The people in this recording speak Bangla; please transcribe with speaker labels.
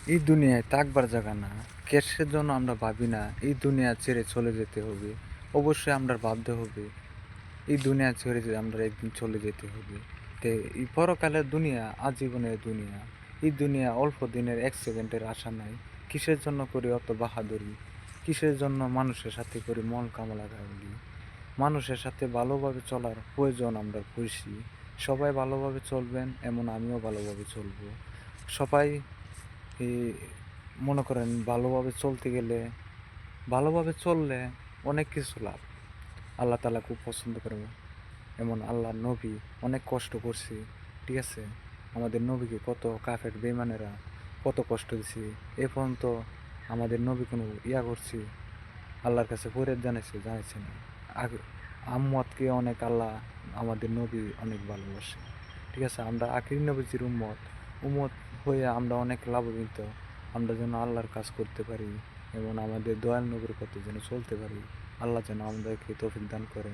Speaker 1: এই দুনিয়ায় থাকবার জায়গা না। কিসের জন্য আমরা ভাবি না এই দুনিয়া ছেড়ে চলে যেতে হবে। অবশ্যই আমরা ভাবতে হবে এই দুনিয়া ছেড়ে যে আমরা একদিন চলে যেতে হবে। তে এই পরকালের দুনিয়া আজীবনের দুনিয়া। এই দুনিয়া অল্প দিনের এক সেকেন্ডের আশা নাই। কিসের জন্য করি অত বাহাদুরি? কিসের জন্য মানুষের সাথে করি মন কামড়াকামড়ি? মানুষের সাথে ভালোভাবে চলার প্রয়োজন আমরা বুঝি। সবাই ভালোভাবে চলবেন এমন আমিও ভালোভাবে চলবো। সবাই এই মনে করেন ভালোভাবে চললে অনেক কিছু লাভ। আল্লাহ তাআলা খুব পছন্দ করে। এমন আল্লাহর নবী অনেক কষ্ট করছে, ঠিক আছে? আমাদের নবীকে কত কাফের বেঈমানেরা কত কষ্ট দিছে। এ পর্যন্ত আমাদের নবী কোনো করছে, আল্লাহর কাছে ফরিয়াদ জানাইছে না। আগে আম্মতকে অনেক আল্লাহ আমাদের নবী অনেক ভালোবাসে, ঠিক আছে? আমরা আখির নবীজির উম্মত হয়ে আমরা অনেক লাভবিত। আমরা যেন আল্লাহর কাজ করতে পারি এবং আমাদের দয়াল নবীর পথে যেন চলতে পারি। আল্লাহ যেন আমাদেরকে তৌফিক দান করে।